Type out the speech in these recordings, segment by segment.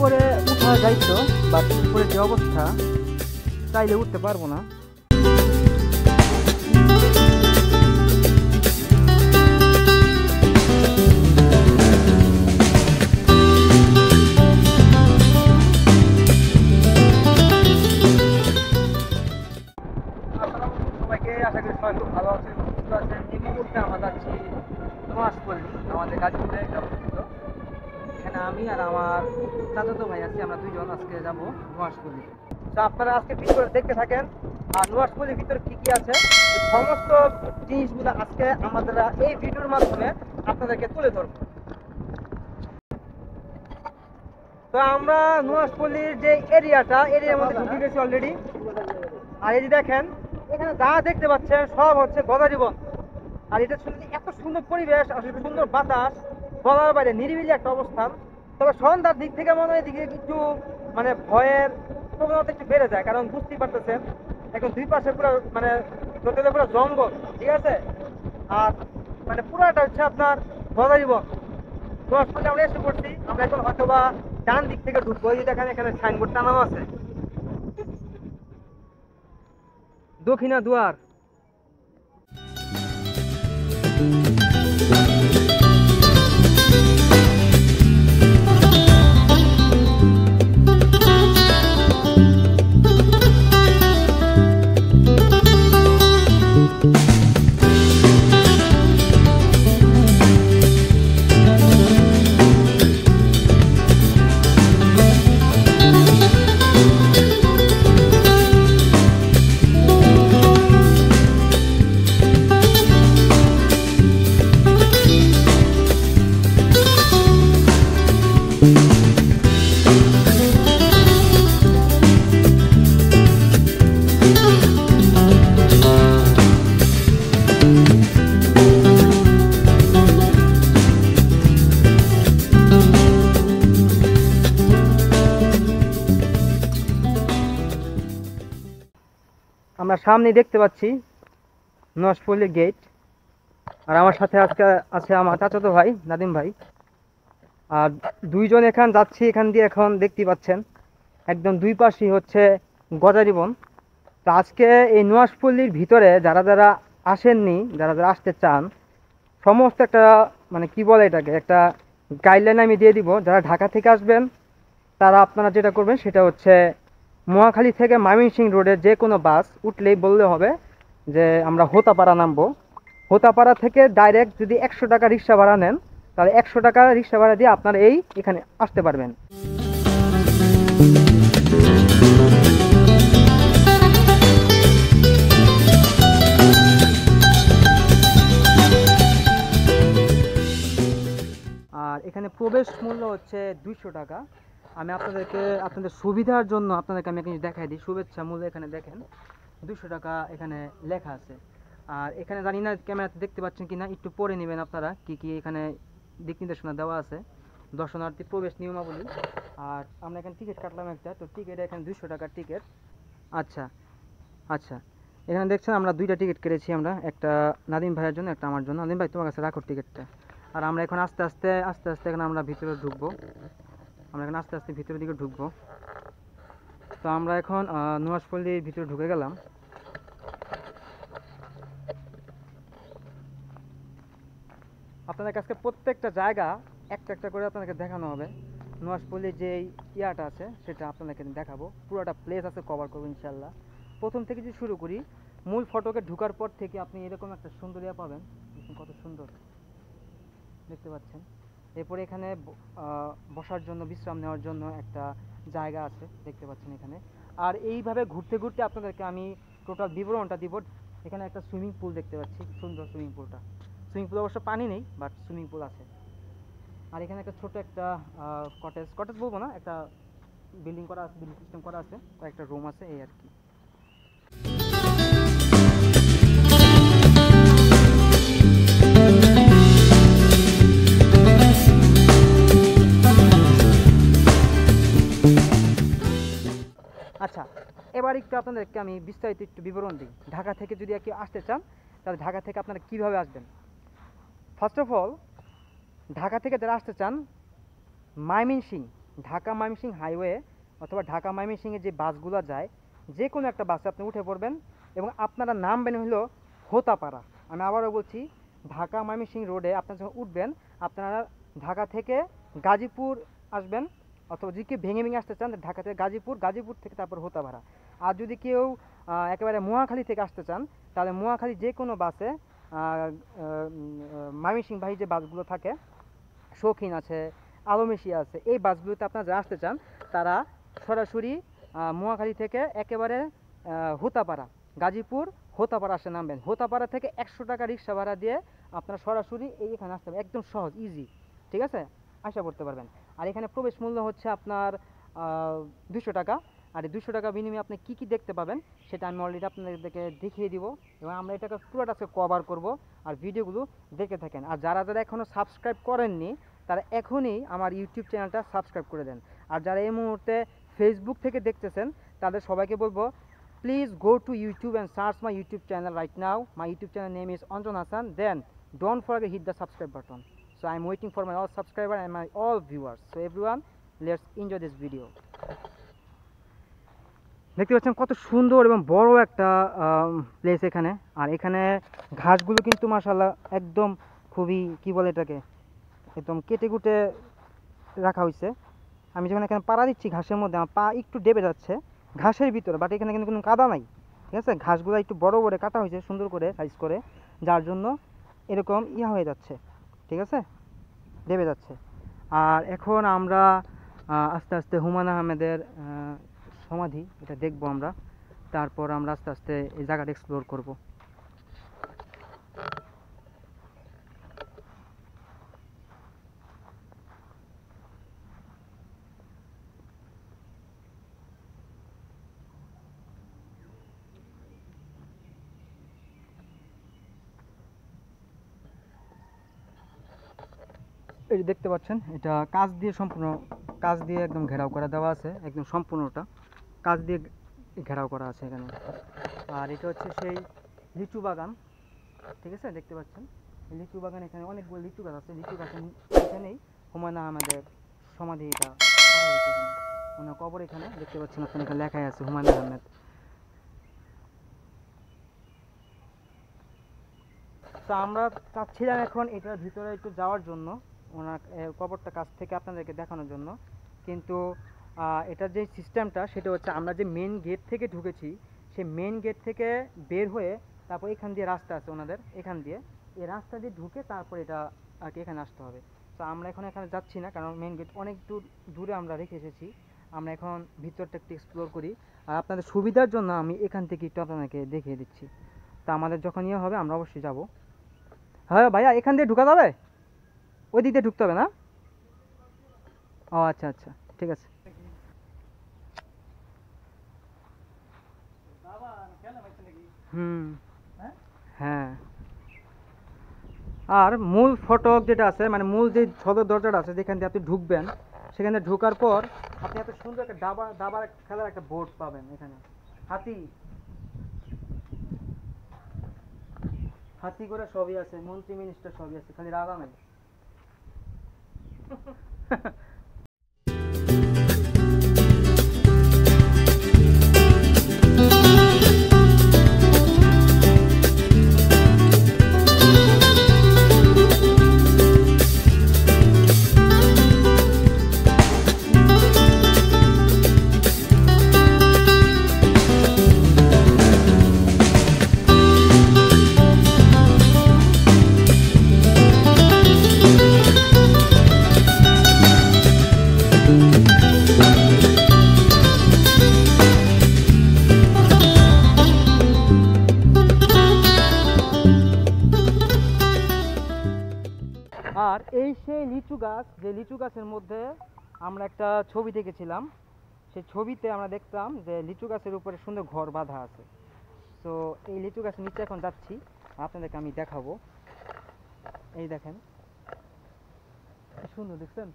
উপরে উঠা যাইতো, বাট উপরে যে অবস্থা চাইলে উঠতে পারবো না। আশা করি সবাই খুব ভালো আছেন, সুস্থ আছেন। এই মুহূর্তে আমরা যাচ্ছি নোয়াজপল্লী, আমাদের গাজীপুরে একটা অবস্থিত। এখানে আমি আর আমার চাচাতো ভাই আছি, আমরা দুইজন আজকে যাবো নোয়াজপল্লী। তো আপনারা আজকে ভিডিও দেখতে থাকেন, আর নোয়াজপল্লীর ভিতরে কি কি আছে এই সমস্ত জিনিসগুলো আজকে আমাদের এই ভিডিওর মাধ্যমে আপনাদেরকে তুলে ধরবো। তো আমরা নোয়াজপল্লীর যে এরিয়ার মধ্যে ঢুকে গেছি অলরেডি। আর এই যে দেখেন, এখানে যা দেখতে পাচ্ছেন সব হচ্ছে গজারিবন। আর এটা শুনতে এত সুন্দর পরিবেশ, আসলে সুন্দর বাতাস, বলার বাইরে নিরিবিলি একটা অবস্থান। তবে সন্ধ্যার দিক থেকে মনে হয় এদিকে একটু মানে ভয়ের প্রবণতা একটু বেড়ে যায়, কারণ বুঝতেই পারতেছেন এখন দুই পাশে পুরো মানে পুরো জঙ্গল, ঠিক আছে। আর মানে পুরাটা হচ্ছে আপনার গজারিবন। তো আসলে আমরা এসে পড়ছি, আমরা এখন হয়তো বা ডান দিক থেকে ঢুকবো। এই যে দেখেন এখানে সাইনবোর্ড টানানো আছে, দক্ষিণা দুয়ার। আমরা সামনে দেখতে পাচ্ছি নোয়াজপল্লী গেট। আর আমার সাথে আজকে আছে আমার চাচাতো ভাই নাদিম ভাই। আর দুইজন এখান যাচ্ছি, এখান দিয়ে এখন দেখতে পাচ্ছেন একদম দুই পাশেই হচ্ছে গজারিবন। তো আজকে এই নোয়াজপল্লীর ভিতরে যারা যারা আসেননি, যারা যারা আসতে চান, সমস্ত একটা মানে কি বলে এটাকে একটা গাইডলাইন আমি দিয়ে দিব। যারা ঢাকা থেকে আসবেন তারা আপনারা যেটা করবেন সেটা হচ্ছে মহাখালী থেকে ময়মনসিংহ রোডের যে কোনো বাস উঠলেই বললে হবে যে আমরা হোতাপাড়া নামবো। হোতাপাড়া থেকে ডাইরেক্ট যদি 100 টাকা রিক্সা ভাড়া নেন, তাহলে 100 টাকা রিক্সা ভাড়া দিয়ে আপনারা এখানে আসতে পারবেন। আর এখানে প্রবেশ মূল্য হচ্ছে 200 টাকা। আমি আপনাদের সুবিধার জন্য আপনাদেরকে আমি একটা দেখাই দিই। শুভেচ্ছা মূল্য এখানে দেখেন 200 টাকা এখানে লেখা আছে। আর এখানে জানি না ক্যামেরাতে দেখতে পাচ্ছেন কিনা, একটু পরে নেবেন আপনারা কি কি এখানে দিক নির্দেশনা দেওয়া আছে, দর্শনার্থী প্রবেশ নিয়মাবলী। আর আমরা এখানে টিকিট কাটলাম একটা, তো টিকিট এখানে 200 টাকার টিকিট। আচ্ছা আচ্ছা, এখানে দেখছেন আমরা দুইটা টিকিট কেটেছি, আমরা একটা নাদিম ভাইয়ের জন্য, একটা আমার জন্য। নাদিম ভাই তোমার কাছে রাখো টিকিটটা। আর আমরা এখন আস্তে আস্তে এখানে আমরা ভিতরে ঢুকবো। আমরা এখন আস্তে আস্তে ভিতরের দিকে ঢুকবো। তো আমরা এখন নোয়াজপল্লীর ভিতরে ঢুকে গেলাম। আপনাদের কাছে প্রত্যেকটা জায়গা একটা একটা করে আপনাদেরকে দেখানো হবে। নোয়াজপল্লীর যে ইয়াটা আছে সেটা আপনাদেরকে দেখাবো, পুরোটা প্লেস আছে কভার করবো ইনশাল্লাহ। প্রথম থেকে যদি শুরু করি, মূল ফটকে ঢোকার পর থেকে আপনি এরকম একটা সুন্দর ইয়া পাবেন, কত সুন্দর দেখতে পাচ্ছেন। এরপরে এখানে বসার জন্য, বিশ্রাম নেওয়ার জন্য একটা জায়গা আছে দেখতে পাচ্ছেন এখানে। আর এইভাবে ঘুরতে ঘুরতে আপনাদেরকে আমি টোটাল বিবরণটা দিব। এখানে একটা সুইমিং পুল দেখতে পাচ্ছি, সুন্দর সুইমিং পুলটা। সুইমিং পুল অবশ্য পানি নেই, বাট সুইমিং পুল আছে। আর এখানে একটা ছোট একটা কটেজ বলবো না, একটা বিল্ডিং করা আছে, বিল্ডিং সিস্টেম করা আছে, কয়েকটা রুম আছে, এই আর কি। আচ্ছা, এবার একটু আপনাদেরকে আমি বিস্তারিত একটু বিবরণ দিই। ঢাকা থেকে যদি কেউ আসতে চান, তাহলে ঢাকা থেকে আপনারা কীভাবে আসবেন। ফার্স্ট অফ অল, ঢাকা থেকে যারা আসতে চান, ময়মনসিংহ ঢাকা ময়মনসিংহ হাইওয়ে অথবা ঢাকা ময়মনসিংহে যে বাসগুলো যায় যে কোনো একটা বাসে আপনি উঠে পড়বেন এবং আপনারা নামবেন হলো হোতাপাড়া। আমি আবারও বলছি, ঢাকা ময়মনসিংহ রোডে আপনারা যখন উঠবেন আপনারা ঢাকা থেকে গাজীপুর আসবেন, অথবা যদি কেউ ভেঙে ভেঙে আসতে চান ঢাকা থেকে গাজীপুর, গাজীপুর থেকে তারপর হোতাপাড়া। আর যদি কেউ একেবারে মহাখালী থেকে আসতে চান তাহলে মহাখালী যে কোনো বাসে ময়মনসিংহবাহী যে বাসগুলো থাকে, শৌখিন আছে, আলমেশিয়া আছে, এই বাসগুলোতে আপনারা যারা আসতে চান তারা সরাসরি মহাখালী থেকে একেবারে হোতাপাড়া, গাজীপুর হোতাপাড়া আসে নামবেন। হোতাপাড়া থেকে 100 টাকা রিক্সা ভাড়া দিয়ে আপনারা সরাসরি এইখানে আসতে পারবেন, একদম সহজ, ইজি, ঠিক আছে, আশা করতে পারবেন। আর এখানে প্রবেশ মূল্য হচ্ছে আপনার 200 টাকা। আর এই 200 টাকা বিনিময়ে আপনি কী কী দেখতে পাবেন সেটা আমি অলরেডি আপনাদেরকে দেখিয়ে দিব, এবং আমরা এটাকে পুরোটাকে কভার করব। আর ভিডিওগুলো দেখে থাকেন। আর যারা যারা এখনও সাবস্ক্রাইব করেননি তারা এখনই আমার ইউটিউব চ্যানেলটা সাবস্ক্রাইব করে দেন। আর যারা এই মুহূর্তে ফেসবুক থেকে দেখতেছেন তাদের সবাইকে বলবো, please go to YouTube and search my YouTube channel right now. My YouTube channel name is Anjan Hassan. Then don't forget hit the subscribe button. So I'm waiting for my all subscriber and my all viewers. So everyone, let's enjoy this video. দেখতে পাচ্ছেন কত সুন্দর এবং বড় একটা place এখানে। আর এখানে ঘাসগুলো কিন্তু মাশাআল্লাহ একদম খুবই কি বলে এটাকে, একদম কেটে কুটে রাখা হয়েছে। আমি যখন এখানে পাড়া দিচ্ছি ঘাসের মধ্যে আমার পা একটু ডেবে যাচ্ছে ঘাসের ভিতরে, বাট এখানে কিন্তু কোনো কাদা নাই, ঠিক আছে। ঘাসগুলো একটু বড় বড় কাটা হয়েছে সুন্দর করে সাইজ করে, যার জন্য এরকম হয়ে যাচ্ছে, ঠিক আছে, ডেবে যাচ্ছে। আর এখন আমরা আস্তে আস্তে হুমায়ুন আহমেদের সমাধি এটা দেখবো আমরা, তারপর আমরা আস্তে আস্তে এই জায়গাটা এক্সপ্লোর করব। এই যে দেখতে পাচ্ছেন এটা কাঁচ দিয়ে সম্পূর্ণ, কাঁচ দিয়ে একদম ঘেরাও করা দেওয়া আছে, একদম সম্পূর্ণটা কাঁচ দিয়ে ঘেরাও করা আছে এখানে। আর এটা হচ্ছে সেই লিচু বাগান, ঠিক আছে, দেখতে পাচ্ছেন লিচু বাগান। এখানে অনেকগুলো লিচু গাছ আছে, লিচু গাছের এখানেই হুমায়ুন আহমেদের সমাধি এটা করা হয়েছে। এখানে ওনার কবর এখানে দেখতে পাচ্ছেন আপনার, এখানে লেখাই আছে হুমায়ুন আহমেদ। তো আমরা চাচ্ছিলাম এখন এটার ভিতরে একটু যাওয়ার জন্য, ওনার কবরটা কাছ থেকে আপনাদেরকে দেখানোর জন্য, কিন্তু এটার যে সিস্টেমটা সেটা হচ্ছে আমরা যে মেন গেট থেকে ঢুকেছি সেই মেন গেট থেকে বের হয়ে তারপর এখান দিয়ে রাস্তা আছে ওনাদের, এখান দিয়ে এই রাস্তা দিয়ে ঢুকে তারপর এটা আর কি এখানে আসতে হবে। তো আমরা এখন এখানে যাচ্ছি না, কারণ মেন গেট অনেক দূরে আমরা রেখে এসেছি। আমরা এখন ভিতরটা একটু এক্সপ্লোর করি, আর আপনাদের সুবিধার জন্য আমি এখান থেকে একটু আপনাদেরকে দেখিয়ে দিচ্ছি। তা আমাদের যখন হবে আমরা অবশ্যই যাব। হ্যাঁ ভাইয়া, এখান দিয়ে ঢুকা যাবে? ওই দিক দিয়ে ঢুকতে হবে না? ও আচ্ছা আচ্ছা, ঠিক আছে। হুম, হ্যাঁ। আর মূল ফটক যেটা আছে, মানে মূল যে সদর দরজাটা আছে যেখান দিয়ে আপনি ঢুকবেন, সেখানে ঢোকার পর আপনি এত সুন্দর একটা দাবার খেলার একটা বোর্ড পাবেন। এখানে হাতি হাতি করে সবই আছে, মন্ত্রী মিনিস্টার সবই আছে, খালি রাজা নাই। আর এই সেই লিচু গাছ, যে লিচু গাছের মধ্যে আমরা একটা ছবি দেখেছিলাম, সেই ছবিতে আমরা দেখতাম যে লিচু গাছের উপরে সুন্দর ঘর বাঁধা আছে। তো এই লিচু গাছের নিচে এখন যাচ্ছি, আপনাদেরকে আমি দেখাবো। এই দেখেন সুন্দর, দেখছেন?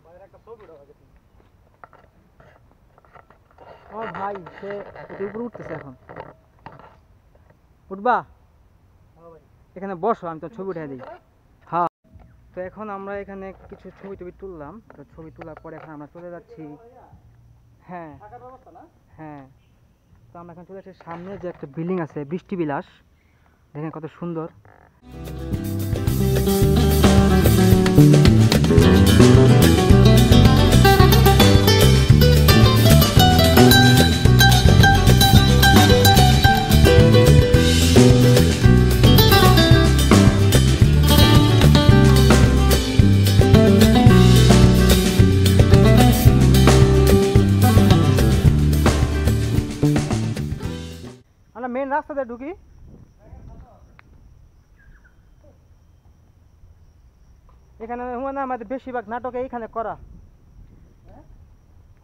ও ভাই, সে উপরে উঠতেছে এখন। উঠবা? এখানে বসো, আমি তো ছবি উঠে দিই। হ্যাঁ, তো এখন আমরা এখানে কিছু ছবি টবি তুললাম, তো ছবি তোলার পরে এখন আমরা চলে যাচ্ছি। হ্যাঁ হ্যাঁ, তো আমরা এখন চলে যাচ্ছি সামনে যে একটা বিল্ডিং আছে বৃষ্টি বিলাস, দেখেন কত সুন্দর। আমরা মেন রাস্তাতে ঢুকি। এখানে হুমানা আমাদের বেশিরভাগ নাটক এইখানে করা,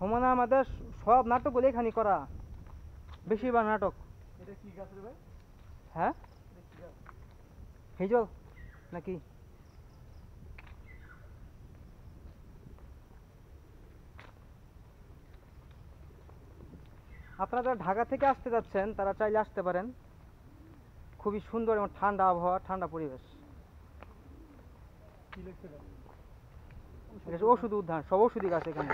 হুমানা আমাদের সব নাটকগুলো এখানে করা, বেশিরভাগ নাটক। হ্যাঁ হিজল নাকি? আপনারা যারা ঢাকা থেকে আসতে যাচ্ছেন তারা চাইলে আসতে পারেন, খুবই সুন্দর এবং ঠান্ডা আবহাওয়া, ঠান্ডা পরিবেশ। ওষুধ উদ্যান, সব ওষুধই গাছ এখানে।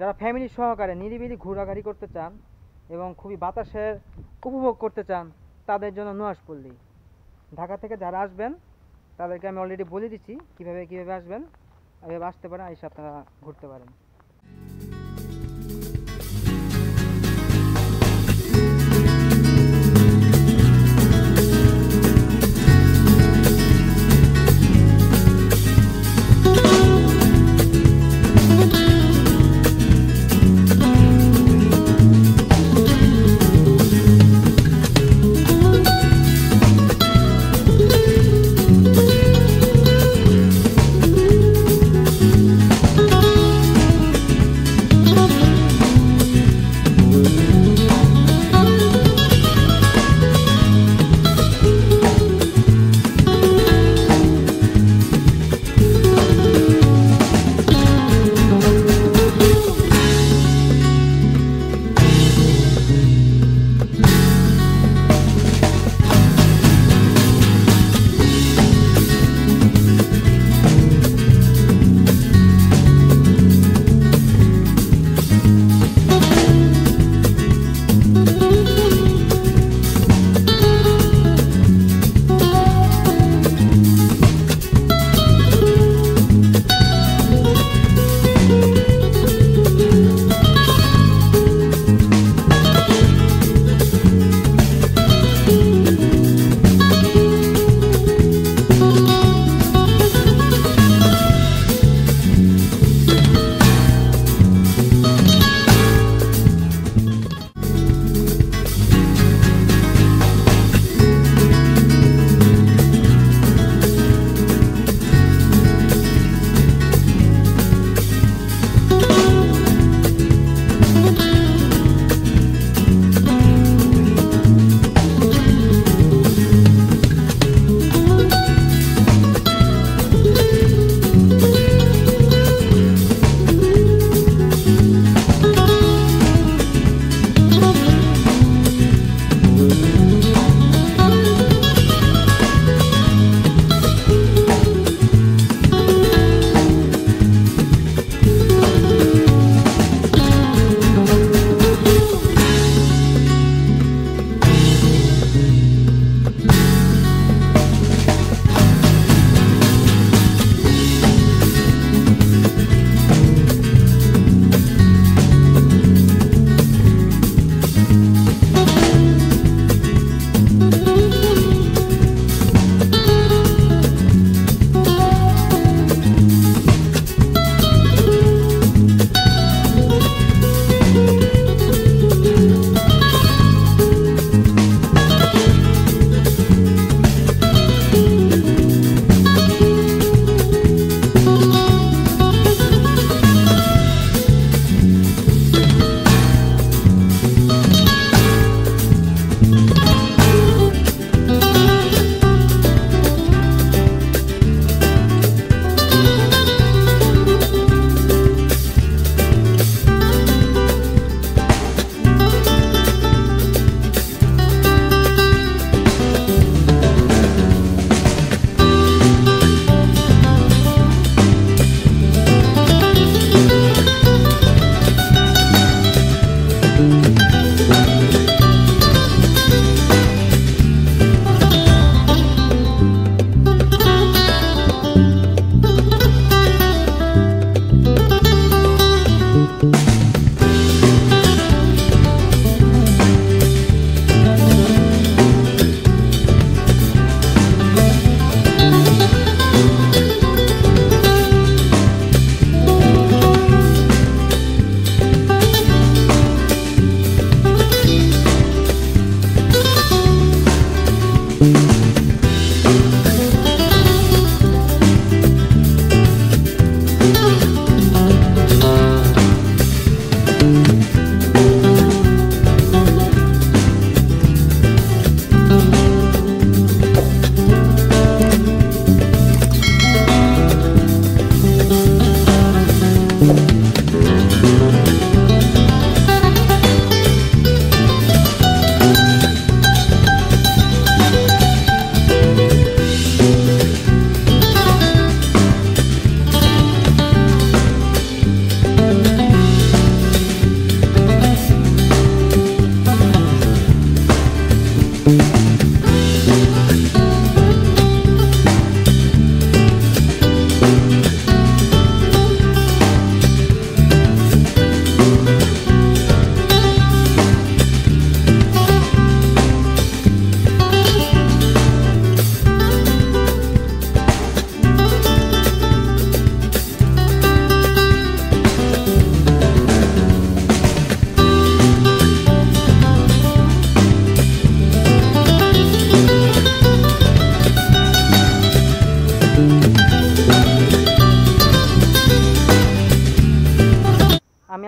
যারা ফ্যামিলি সহকারে নিরিবিলি ঘোরাঘুরি করতে চান এবং খুবই বাতাসের উপভোগ করতে চান তাদের জন্য নুহাশপল্লী। ঢাকা থেকে যারা আসবেন তাদেরকে আমি অলরেডি বলে দিচ্ছি কীভাবে আসবেন, এভাবে আসতে পারেন, এসে আপনারা ঘুরতে পারেন।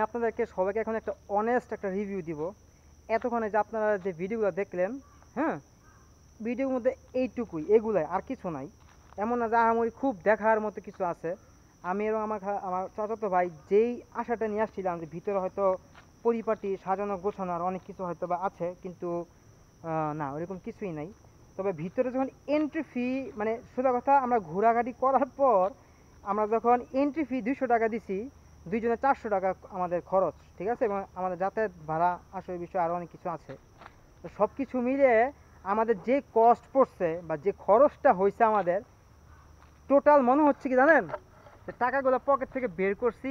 আপনাদেরকে সবাইকে এখন একটা অনেস্ট একটা রিভিউ দিব। এতক্ষণে যে আপনারা যে ভিডিওগুলো দেখলেন, হ্যাঁ, ভিডিওর মধ্যে এইটুকুই, এগুলাই, আর কিছু নাই। এমন না যে আহামরি খুব দেখার মতো কিছু আছে। আমি এবং আমার চাচাতো ভাই যেই আশাটা নিয়ে আসছিলাম যে ভিতরে হয়তো পরিপাটি সাজানো গোছানো আর অনেক কিছু হয়তো বা আছে, কিন্তু না, ওরকম কিছুই নাই। তবে ভিতরে যখন এন্ট্রি ফি, মানে সোজা কথা, আমরা ঘোরাঘাটি করার পর আমরা যখন এন্ট্রি ফি 200 টাকা দিছি, দুইজনে 400 টাকা আমাদের খরচ, ঠিক আছে, এবং আমাদের যাতায়াত ভাড়া আসলে বিষয় আরও অনেক কিছু আছে। তো সব কিছু মিলে আমাদের যে কস্ট পড়ছে বা যে খরচটা হয়েছে আমাদের টোটাল, মনে হচ্ছে কি জানেন, যে টাকাগুলো পকেট থেকে বের করছি,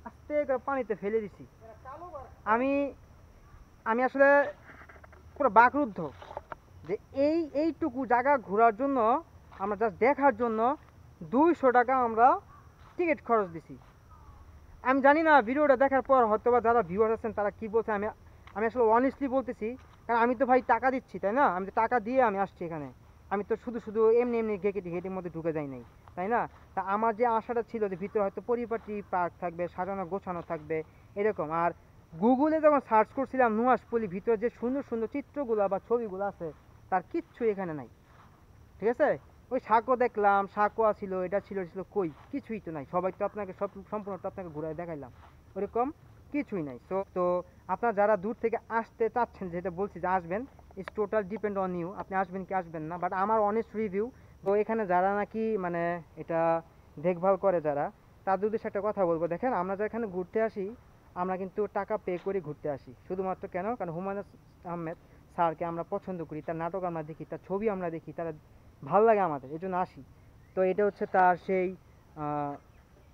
আস্তে করে পানিতে ফেলে দিছি। আমি আমি আসলে পুরো বাকরুদ্ধ যে এইটুকু জায়গা ঘোরার জন্য, আমরা জাস্ট দেখার জন্য 200 টাকা আমরা টিকিট খরচ দিছি। আমি জানি না ভিডিওটা দেখার পর হয়তো বা যারা ভিউয়ার আছেন তারা কী বলছে। আমি আসলে অনেস্টলি বলতেছি, কারণ আমি তো ভাই টাকা দিচ্ছি, তাই না? আমি তো টাকা দিয়ে আমি আসছি এখানে। আমি তো শুধু শুধু এমনি এমনি গেটের মধ্যে ঢুকে যাই নাই, তাই না? তা আমার যে আশাটা ছিল যে ভিতরে হয়তো পরিপাটি পার্ক থাকবে, সাজানো গোছানো থাকবে, এরকম। আর গুগলে যখন সার্চ করছিলাম নুহাশপল্লি, ভিতরে যে সুন্দর সুন্দর চিত্রগুলো বা ছবিগুলো আছে তার কিচ্ছু এখানে নাই, ঠিক আছে? ওই সাঁকো দেখলাম, সাঁকোয়া ছিল, এটা ছিল কই, কিছুই তো নাই। সবাই তো আপনাকে সম্পূর্ণটা আপনাকে ঘুরায় দেখাইলাম, ওরকম কিছুই নাই। তো আপনারা যারা দূর থেকে আসতে চাচ্ছেন, যেটা বলছি যে আসবেন, it's total depend on you, আপনি আসবেন কি আসবেন না। বাট আমার অনেস্ট রিভিউ, তো এখানে যারা নাকি মানে এটা দেখভাল করে যারা, তাদের উদ্দেশ্যে একটা কথা বলবো। দেখেন, আমরা যেখানে ঘুরতে আসি, আমরা কিন্তু টাকা পে করে ঘুরতে আসি। শুধুমাত্র কেন? কারণ হুমায়ুন আহমেদ স্যারকে আমরা পছন্দ করি, তার নাটক আমরা দেখি, তার ছবি আমরা দেখি, তার ভাল লাগে আমাদের, এই জন্য আসি। তো এটা হচ্ছে তার সেই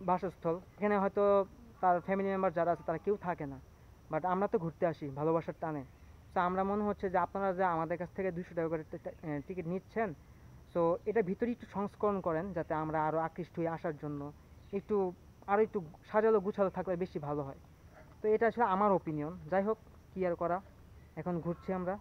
বাসস্থল। এখানে হয়তো তার ফ্যামিলি মেম্বার যারা আছে তারা কেউ থাকে না, বাট আমরা তো ঘুরতে আসি ভালোবাসার টানে। তো আমরা মনে হচ্ছে যে আপনারা যে আমাদের কাছ থেকে 200 টাকা করে টিকিট নিচ্ছেন, সো এটা ভিতরে একটু সংস্করণ করেন, যাতে আমরা আরও আকৃষ্ট হয়ে আসার জন্য একটু আরও একটু সাজালো গুছালো থাকলে বেশি ভালো হয়। তো এটা আসলে আমার ওপিনিয়ন। যাই হোক, কী আর করা, এখন ঘুরছি আমরা।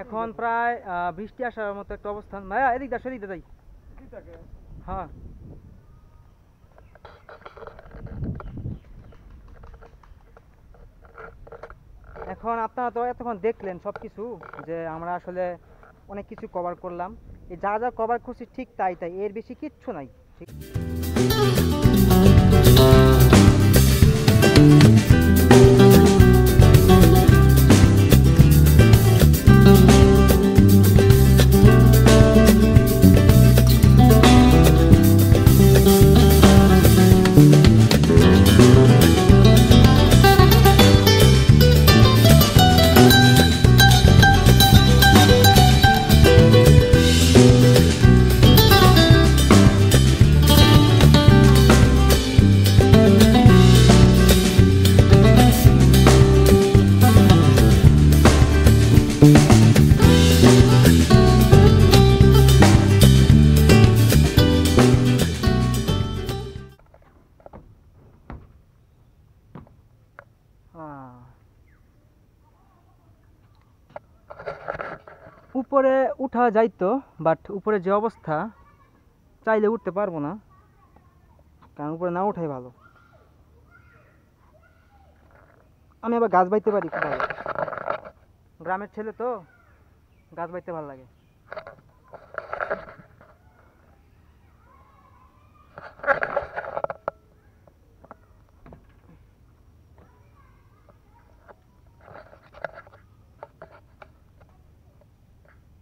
এখন প্রায় বৃষ্টি আসার মতো একটা অবস্থান। ভাইয়া এদিক দা, সেদিক দা যাই। হ্যাঁ, এখন আপনারা তো এতক্ষণ দেখলেন সব কিছু, যে আমরা আসলে অনেক কিছু কভার করলাম। এই যা যা কভার করছি ঠিক তাই, এর বেশি কিচ্ছু নাই, ঠিক। উপরে উঠা যাইতো, বাট উপরে যে অবস্থা, চাইলে উঠতে পারবো না, কারণ উপরে না ওঠাই ভালো। আমি আবার গাছ বাইতে পারি খুব ভালো। গ্রামের ছেলে তো, গাছ বাইতে ভালো লাগে।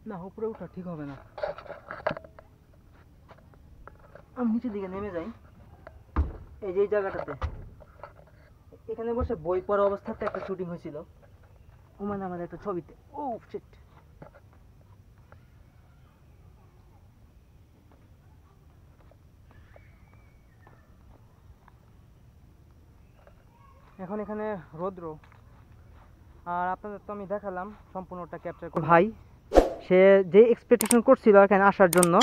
না, উপরে ওঠা ঠিক হবে না, আমি নিচের দিকে নেমে যাই। এই যে এই জায়গাটাতে, এখানে বসে বই পড়া অবস্থাতে একটা শুটিং হয়েছিল, মানে আমাদের একটা ছবিতে। ও শিট। এখন এখানে রৌদ্র, আর আপনাদের তো আমি দেখালাম সম্পূর্ণটা ক্যাপচার করে। ভাই সে যে এক্সপেকটেশন করছিল এখানে আসার জন্য,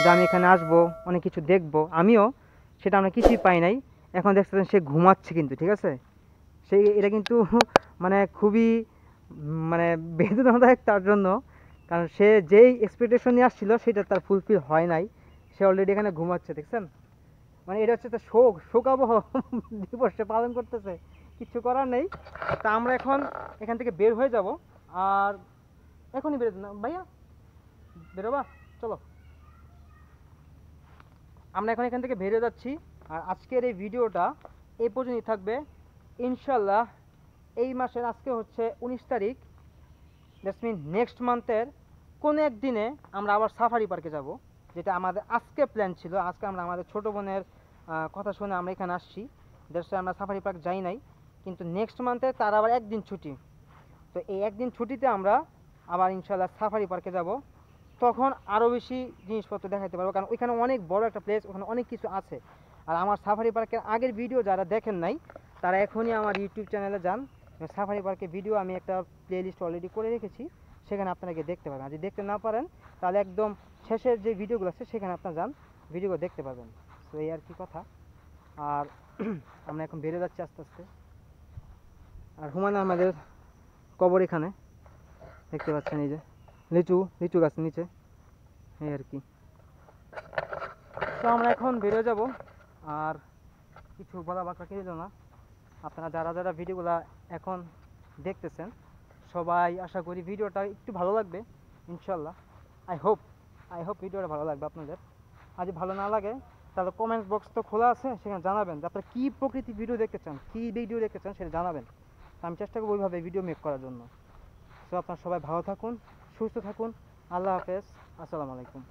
যে আমি এখানে আসবো অনেক কিছু দেখবো, আমিও সেটা আমরা কিছুই পাই নাই। এখন দেখছেন সে ঘুমাচ্ছে কিন্তু, ঠিক আছে, সেই এটা কিন্তু মানে খুবই মানে বেদনাদায়ক তার জন্য, কারণ সে যেই এক্সপেকটেশন নিয়ে আসছিল সেটা তার ফুলফিল হয় নাই। সে অলরেডি এখানে ঘুমাচ্ছে, দেখছেন, মানে এটা হচ্ছে তার শোকাবহ দিবস সে পালন করতেছে, কিছু করার নেই। তা আমরা এখন এখান থেকে বের হয়ে যাব। আর এখনই বেরোতে না ভাইয়া, বেরোবা, চলো। আমরা এখন এখান থেকে বেরিয়ে যাচ্ছি। আর আজকের এই ভিডিওটা এই পর্যন্তই থাকবে ইনশাল্লাহ। এই মাসের আজকে হচ্ছে 19 তারিখ, দ্যাটস মিন নেক্সট মান্থের কোনো এক দিনে আমরা আবার সাফারি পার্কে যাব, যেটা আমাদের আজকে প্ল্যান ছিল। আজকে আমরা আমাদের ছোটো বোনের কথা শুনে আমরা এখানে আসছি, দ্যাটস আমরা সাফারি পার্ক যাই নাই। কিন্তু নেক্সট মান্থে তার আবার একদিন ছুটি, তো এই একদিন ছুটিতে আমরা আবার ইনশাল্লাহ সাফারি পার্কে যাব। তখন আরও বেশি জিনিসপত্র দেখাতে পারবো, কারণ ওইখানে অনেক বড় একটা প্লেস, ওখানে অনেক কিছু আছে। আর আমার সাফারি পার্কের আগের ভিডিও যারা দেখেন নাই তারা এখনই আমার ইউটিউব চ্যানেলে যান। সাফারি পার্কের ভিডিও আমি একটা প্লেলিস্ট অলরেডি করে রেখেছি, সেখানে আপনাকে দেখতে পাবেন। আর যদি দেখতে না পারেন তাহলে একদম শেষের যে ভিডিওগুলো আছে সেখানে আপনার যান, ভিডিওগুলো দেখতে পাবেন। তো এই আর কি কথা। আর আমরা এখন বেড়ে যাচ্ছি আস্তে আস্তে। আর হুমায়ুন আহমেদের কবর এখানে দেখতে পাচ্ছেন, এই যে লিচু গাছ নিচে, এই আর কি। তো আমরা এখন বেরিয়ে যাব, আর কিছু বলা বাকি রইল না। আপনারা যারা যারা ভিডিওগুলো এখন দেখতেছেন সবাই আশা করি ভিডিওটা একটু ভালো লাগবে ইনশাল্লাহ। আই হোপ ভিডিওটা ভালো লাগবে আপনাদের। আর যদি ভালো না লাগে তাহলে কমেন্টস বক্স তো খোলা আছে, সেখানে জানাবেন যে আপনারা কী প্রকৃতির ভিডিও দেখতে চান, কী ভিডিও দেখতে চান সেটা জানাবেন। আমি চেষ্টা করবো ওইভাবে ভিডিও মেক করার জন্য। তো আপনারা সবাই ভালো থাকুন, সুস্থ থাকুন, আল্লাহ হাফেজ, আসসালামু আলাইকুম।